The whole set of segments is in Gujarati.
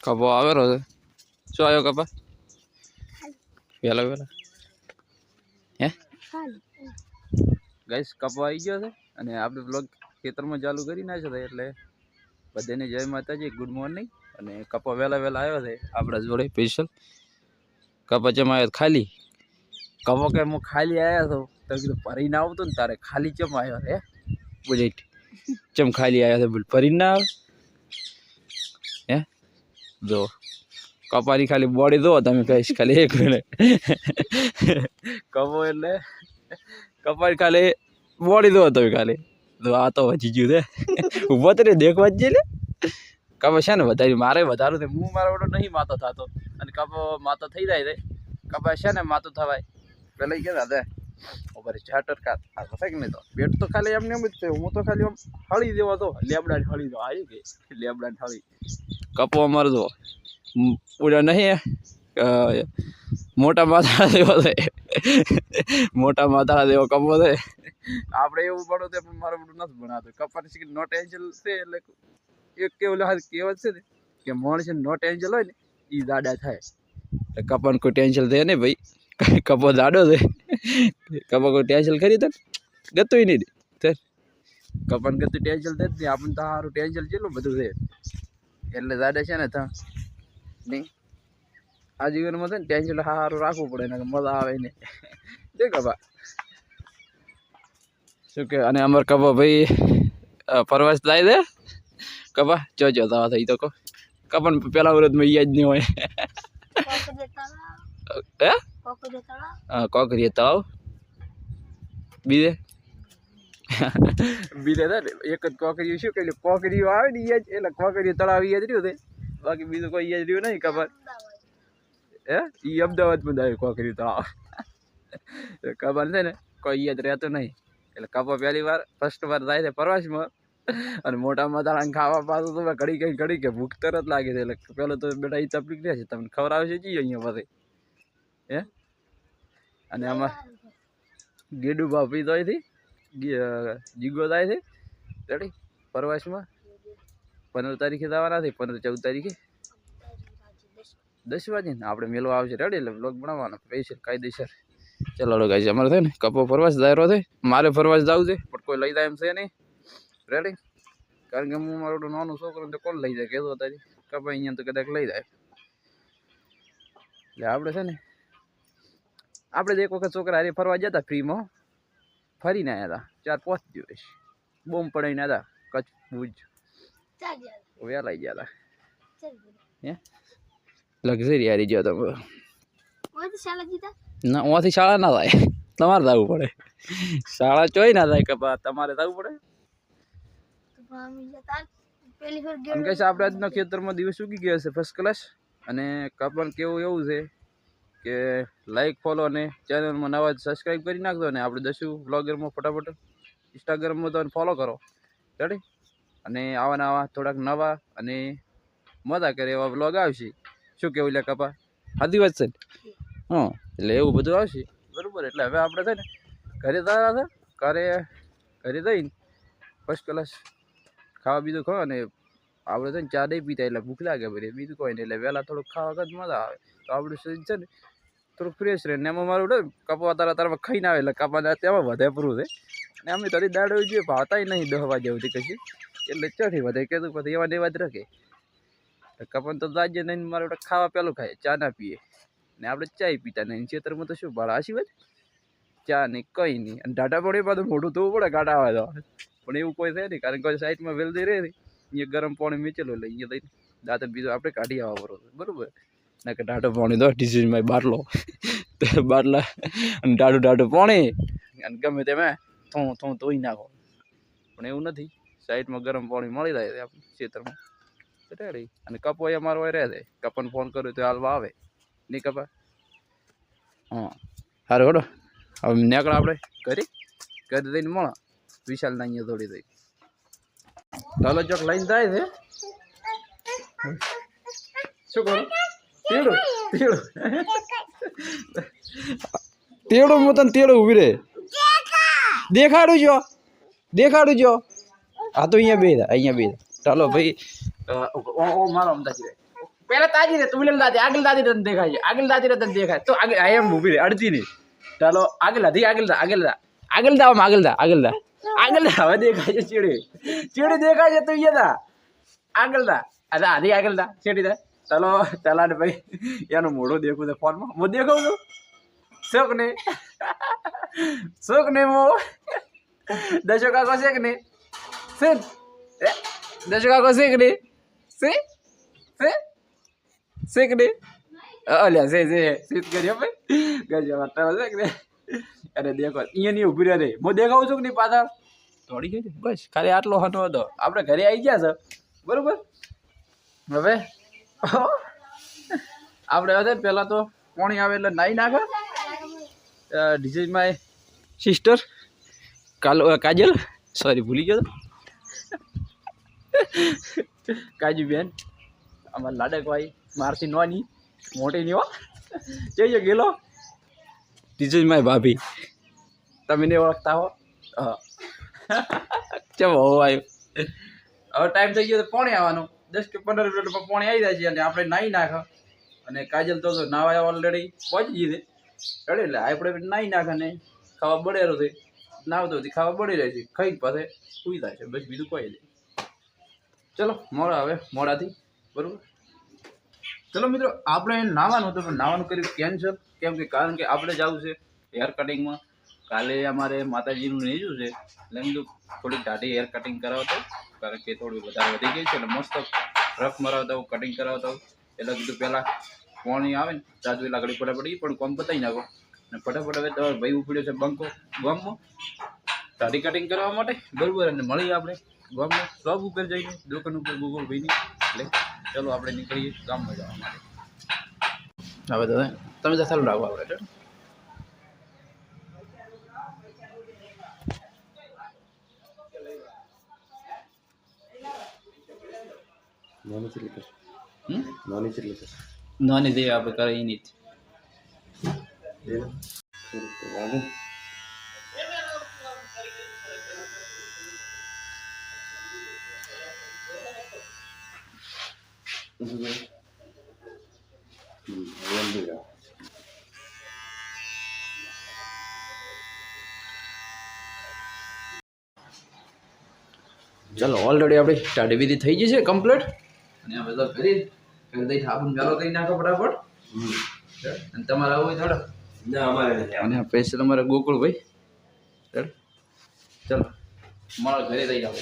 કપો આવેલો છે શું આવ્યો કપા વેલા વેલા હે ગાઈસ કપો આવી ગયો છે અને આપણે બ્લોગ ખેતરમાં ચાલુ કરી નાખ્યો છે એટલે બધાને જય માતાજી ગુડ મોર્નિંગ અને કપો વેલા વેલા આવ્યો છે આપણા જોડે સ્પેશિયલ કપા ચમ આવ્યો ખાલી કપો કે હું ખાલી આવ્યો હતો તો કીધું ભરીને આવતો ને તારે ખાલી ચમ આવ્યો હે બોલે ચમ ખાલી આવ્યો છે બોલ ભરીને ના આવે હે જો કપાની ખાલી બોડી દો તમે કહીશ ખાલી એક મિનિટ કપો એટલે કપાની ખાલી બોડી દો તમે ખાલી આ તો વધી ગયું છે ઊભો તો દેખવા જ લે કપો છે ને વધારે મારે વધારું છે હું મારો વડો નહીં માતો થતો અને કપો માતો થઈ જાય છે કપા છે ને માતો થવાય પેલા કે દાદા ઉપર ચાર્ટર કા થાય કે નહીં તો પેટ તો ખાલી એમને એમ જ છે હું તો ખાલી આમ હળી દેવો તો લેબડા હળી દો આવી ગઈ લેબડા હળી કપો અમારો જો પૂરા નહીં મોટા માથા દેવો છે મોટા માથા દેવો કપો છે આપણે એવું ભણો તે પણ મારું બધું નથી ભણાતું કપાની શીખી નોટ એન્જલ છે એટલે એક કેવું કહેવત છે ને કે માણસ નોટ એન્જલ હોય ને એ દાડા થાય એટલે કપાને કોઈ ટેન્શન થાય નહીં ભાઈ કપો દાડો છે કપા કોઈ ટેન્શન ખરી તો ગતું નહીં કપાને ગતું ટેન્શન થાય જ નહીં આપણને તો સારું ટેન્શન કેટલું બધું છે એટલે દાડા છે ને ત્યાં નહીં આ જીવનમાં છે ને ટેન્શન સારું રાખવું પડે ને મજા આવે ને દે કપા શું કે અને અમાર કપા ભાઈ પરવાસ થાય છે કપા જો દવા થઈ તો કહો કપા પેલા વરદમાં યાદ નહીં હોય હે કોકરીએ તળાવ બીજે બીજે ને એક જ કોકરી શું કહ્યું કોકરીઓ આવે ને યાદ એટલે કોકરીઓ તળાવ યાદ રહ્યું છે બાકી બીજું કોઈ યાદ રહ્યું નહીં ખબર હે એ અમદાવાદમાં આવ્યું કોકરી તળાવ ખબર છે ને કોઈ યાદ રહેતો નહીં એટલે કપો પહેલી વાર ફર્સ્ટ વાર જાય છે પ્રવાસમાં અને મોટા મધાળાને ખાવા પાછું તો ઘડી કે ભૂખ તરત લાગે છે એટલે પેલો તો બેટા એ તકલીફ રહે છે તમને ખબર આવે છે જી અહીંયા પાસે હે અને આમાં ગેડુ ભાભી તો અહીંથી જીગો થાય છે રેડી પ્રવાસમાં 15 તારીખે જવાના છે 14 તારીખે 10 વાગે ને આપણે મેળવા આવશે રેડી એટલે બ્લોગ બનાવવાનો સ્પેશિયલ કાયદેસર ચાલો ગાઈસ અમારે છે ને કપો પ્રવાસ દાયરો છે મારે પ્રવાસ જવું છે પણ કોઈ લઈ જાય એમ છે નહીં રેડી કારણ કે હું મારો નાનો છોકરો તો કોણ લઈ જાય કહેતો તારી કપા અહીંયા તો કદાચ લઈ જાય એટલે આપણે છે ને આપણે એક વખત છોકરા હારે ફરવા ગયા હતા ફ્રીમાં ફરીને આવ્યા હતા 4-5 દિવસ બોમ્બ પડાવીને આવ્યા કચ્છ ભુજ વેલાઈ ગયા હતા હે લક્ઝરી હારી ગયા તમે ના ઓથી શાળા ના થાય તમારે જવું પડે શાળા ચોય ના થાય કપા તમારે જવું પડે આપણે આજના ખેતરમાં દિવસ ઉગી ગયા છે ફર્સ્ટ ક્લાસ અને કપાન કેવું એવું છે કે લાઈક ફોલો અને ચેનલમાં નવા સબસ્ક્રાઈબ કરી નાખજો અને આપણે દસું બ્લોગરમાં ફટાફટ ઇન્સ્ટાગ્રામમાં તો ફોલો કરો રેડી અને આવા થોડાક નવા અને મજા કરે એવા બ્લોગ આવશે શું કેવું લે કપા સાચી વાત છે હા એટલે એવું બધું આવશે બરાબર એટલે હવે આપણે છે ને ઘરે જતા ઘરે જઈને ફર્સ્ટ ક્લાસ ખાવા બીજું ખાવા અને આપણે છે ને ચા નહીં પીતા એટલે ભૂખ લાગે બધી બીજું કોઈ નહીં એટલે વહેલા થોડુંક ખાવા જ મજા આવે તો આપણું શરીર છે ને થોડુંક ફ્રેશ રહે ને એમાં મારું કપા તારામાં ખાઈને આવે એટલે કપાને તેમાં વધે પૂરું છે અને અમે થોડી દાડો જોઈએ ભાવતા નહીં 10 વાગ્યા સુધી કશી એટલે ચોથી વધે કીધું પછી એવા દેવા જ રાખે કપાને તો દાજે નહીં મારું ખાવા પેલું ખાય ચા ના પીએ ને આપણે ચાય પીતા નહીં ખેતરમાં તો શું ભાડા આશી વાત ચા નહીં કંઈ નહીં અને ઢાટા પડે પાછું મોઢું ધોવું પડે ગાડા આવે તો પણ એવું કોઈ થાય નહીં કારણ કે સાઈડમાં વેલ દઈ રહે અહીંયા ગરમ પાણી મેચેલું એટલે અહીંયા દઈને દાંત બીજું આપણે કાઢી આવવા બરોબર ના કે ઢાટો પાણી દો ડીસીમાં બાટલો બાટલા અને ઢાટું પાણી અને ગમે તેમાં થોં ધોઈ નાખો પણ એવું નથી સાઈડમાં ગરમ પાણી મળી જાય છે આપણે ખેતરમાં રેડી અને કપો અમારો રહે છે કપાને ફોન કર્યો તો હાલવા આવે નહીં કપા હા સારું હેડો હવે નીકળ આપણે કરી દઈને મળો વિશાલના અહીંયા થોડી દઈ ચાલો ચોક લઈને જાય છે શું કરું તેડું હું તને તેડું ઉભી રે દેખાડું જો હા તો અહીંયા બે ચાલો ભાઈ મારો અમદાજી પહેલા તાજી રે તું દાદી આગળ દાદી તને દેખાય છે આગળ દાદી તને દેખાય તો આગળ આ એમ ઊભી રે અડધી નહીં ચાલો આગળ દાદી આગળ દા આગળ દા આગળ દા આગળ દા આગળ દા આગળ દા હવે દેખાય છે ચીડી દેખાય છે તું યદા આગળ દા અરે આધી આગળ દા ચીડી દા ચાલો ચાલા ને ભાઈ એનું મોઢું દેખું છે ફોનમાં હું દેખાઉં છું શોક ને મો દશો કાકો શેક ને શેક દશો કાકો શેક ને શેક ને અલ્યા શીત કરી ભાઈ ગજબ શેક ને અરે દેખો અહીંયા નહીં ઉભી રહે હું દેખાવું છું કે નહીં પાછળ થોડી ગઈ બસ ખાલી આટલો હતો હતો આપણે ઘરે આવી ગયા છે બરોબર હવે આપણે હવે પહેલાં તો પાણી આવે એટલે નાહી નાખો this is my sister Kajal sorry ભૂલી ગયો કાજુ બેન અમારા લાડકભાઈ મારથી નોની મોટી ની હો જઈએ ગેલો ધીસ ઇઝ માય ભાભી તમે ને ઓળખતા હો ચલો આવ્યો હવે ટાઈમ થઈ ગયો તો પાણી આવવાનું 10 કે 15 મિનિટમાં પાણી આવી જાય છે અને આપણે નાહી નાખો અને કાજલ તો નાવા ઓલરેડી પહોંચી ગઈ છે ચડે એટલે આપણે નાહી નાખે ને ખાવા બળેરો છે નાવતો ખાવા બળી રહે છે ખાઈ પાસે સુઈ થાય છે બસ બીજું કોઈ નહીં ચલો મોડા હવે મોડાથી બરાબર ચલો મિત્રો આપણે નાવાનું હતું પણ નાવાનું કર્યું કેન્સલ કેમ કે કારણ કે આપણે જવું છે હેર કટિંગમાં કાલે અમારે માતાજીનું નેજું છે એટલે કીધું થોડીક દાઢી હેર કટિંગ કરાવતા કારણ કે થોડું વધારે વધી ગઈ છે એટલે મસ્ત રફ મરાવતા હું કટિંગ કરાવતા હું એટલે કીધું પહેલાં પાણી આવે ને તાજુ એટલે ઘડી ફટાફટ પણ કોમ પતાવી નાખો અને ફટાફટ હવે તમારો ભાઈ ઉપડ્યો છે બંકો ગામમાં દાઢી કટિંગ કરવા માટે બરાબર અને મળીએ આપણે ગામમાં શોપ ઉપર જઈને દુકાન ઉપર ગોગોળ ભાઈની એટલે ચલો આપણે નીકળીએ ગામમાં જવા માટે હવે તો તમે તો ચાલુ રાખો આપણે નાની દે આપણે કરે નહીં ચલો ઓલરેડી આપણી દાઢી બીધી થઈ ગઈ છે કમ્પ્લીટ અને હવે તો ઘરે દઈ સાબુન મેલો કરી નાખો ફટાફટ અને તમારે આવું હોય થોડો ના અમારે અને સ્પેશિયલ અમારે ગોકુળ ભાઈ ચલો મારા ઘરે દઈ જાવ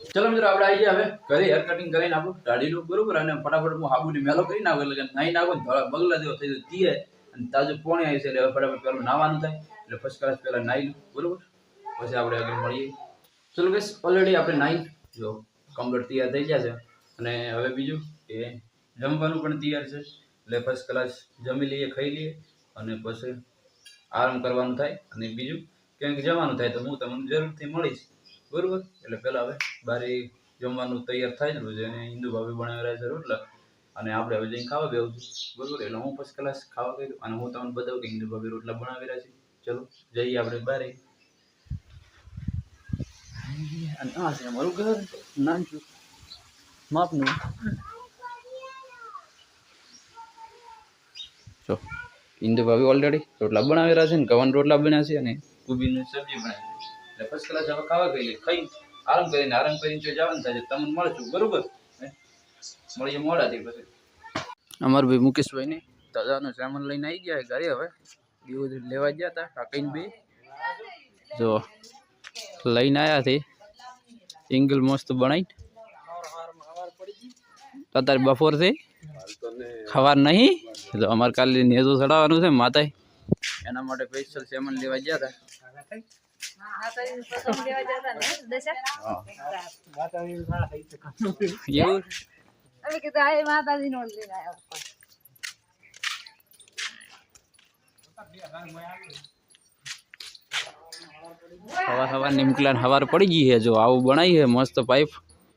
ચલો મિત્રો આપણે આવી ગયા હવે ઘરે હેર કટિંગ કરીને આપણું દાઢીનું બરોબર અને ફટાફટ હું સાબુની મેલો કરી નાખું એટલે નાહી નાખો ને થોડા બગલા જેવો થઈ જાય તીએ અને તાજું પોણી આવી છે એટલે હવે ફટાફટ પહેલું નાવાનું થાય એટલે ફર્સ્ટ ક્લાસ પહેલાં નાહી બરોબર પછી આપણે આગળ મળીએ ચલો બસ ઓલરેડી આપણે નાહી જો કમ્પ્લીટ તૈયાર થઈ ગયા છે અને હવે બીજું કે જમવાનું પણ તૈયાર છે એટલે ફર્સ્ટ ક્લાસ જમી લઈએ ખાઈ લઈએ અને પછી આરામ કરવાનું થાય અને બીજું ક્યાંક જવાનું થાય તો હું તમને જરૂરથી મળીશ બરાબર એટલે પહેલાં હવે બારે જમવાનું તૈયાર થાય જ છે અને હિન્દુ ભાભી બનાવી રહ્યા છે રોટલા અને આપણે હવે જઈને ખાવા બેવું છું બરાબર એટલે હું ફર્સ્ટ ક્લાસ ખાવા કર્યું અને હું તમને બતાવું કે હિન્દુ ભાભી રોટલા બનાવી રહ્યા છે ચલો જઈએ આપણે બારે અને આ છે અમારું ઘર નાનચું માપનું જો હિન્દુ ભાભી ઓલરેડી રોટલા બનાવી રહ્યા છે ને ગવાન રોટલા બન્યા છે અને કોબીની સબ્જી બનાવી છે એટલે ફર્સ્ટ ક્લાસ હવે ખાવા ગઈ ખાઈ આરામ કરીને જો જવાનું થાય તમને મળશું બરોબર મળીએ મોડાથી પછી અમારું ભાઈ મુકેશભાઈ ને દાદાનો સામાન લઈને આવી ગયા ઘરે હવે એવું લેવા ગયા હતા કાકીને બે જો લઈને આવ્યા છે એંગલ મસ્ત બનાવી અત્યારે બપોર છે ખવાર નહીં તો અમારે કાલે નેજો ચડાવવાનું છે માતાએ એના માટે સ્પેશિયલ સેમન લેવા ગયા હતા હવા નીમકલા હવાર પડી ગઈ છે જો આવું બનાવી છે મસ્ત પાઇપ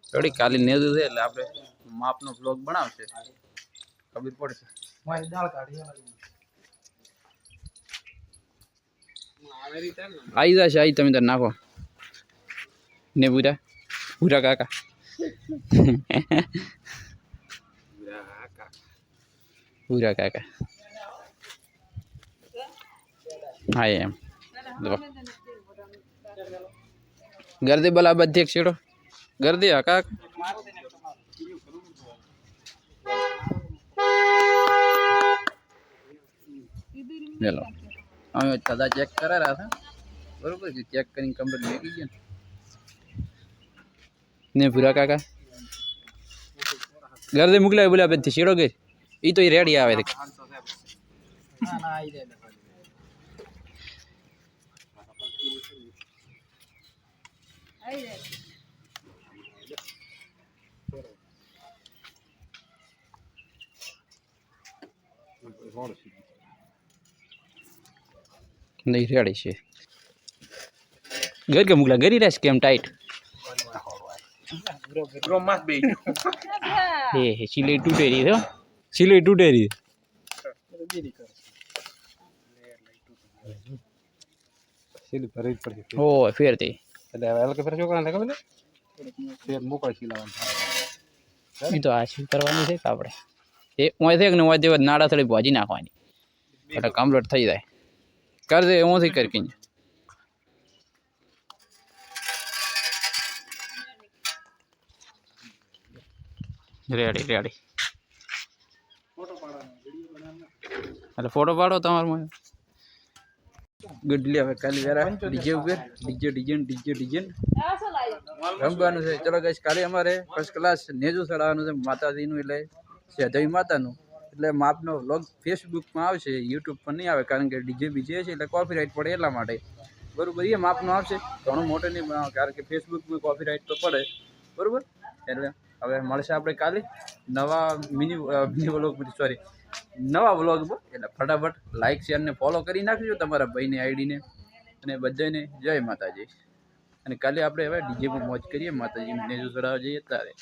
થોડી કાલી નેદું છે એટલે આપણે માપનો બ્લોગ બનાવશે ખબર પડશે આવી જશે આવી તમે તાર નાખો ને ભૂરા કાકા ભૂરા કાકા હા એમ ગરદી બોલા બધી એક છેડો ગરદી હા કાક ચલો અમે દાદા ચેક કરા રહ્યા હતા બરોબર છે ચેક કરીને કમ્પ્લીટ મેકી ગયા ને ભૂરા કાકા ગરદી મોકલાય બોલ્યા બધી છેડો ગઈ એ તો રેડી આવે નહીં રેડી છે ઘર કે મોકલા ગરી રહેશે કેમ ટાઈટ એ સિલાઈ તૂટેરી છે સિલાઈ તૂટેરી ઓ ફેરતી એ તો આ કરવાની છે કે આપણે એ ઓયથી ને ઓયથી નાડા થોડી ભાજી નાખવાની એટલે કમ્પ્લીટ થઈ જાય કર દે ઓથી કરી રેડી રેડી એટલે ફોટો પાડો તમારો ગડલી હવે કાલે વેરા ડીજે ઉપર ડીજે રમવાનું છે ચલો ગાઈસ કાલે અમારે ફર્સ્ટ ક્લાસ નેજુ ચડાવવાનું છે માતાજીનું એટલે સેધવી માતાનું એટલે માપનો વ્લોગ ફેસબુકમાં આવશે યુટ્યુબ પર નહીં આવે કારણ કે ડીજે બીજે છે એટલે કોપીરાઇટ પડે એટલા માટે બરોબર એ માપનો આવશે ઘણું મોટો નહીં કારણ કે ફેસબુકમાં કોપીરાઇટ તો પડે બરોબર એટલે હવે મળશે આપણે કાલે નવા મિની વ્લોગ સોરી નવા વ્લોગમાં એટલે ફટાફટ લાઇક શેર ને ફોલો કરી નાખજો તમારા ભાઈની આઈડીને અને બધાને જય માતાજી અને કાલે આપણે હવે ડીજેમાં મોજ કરીએ માતાજીને નેજુ ચડાવવા જઈએ ત્યારે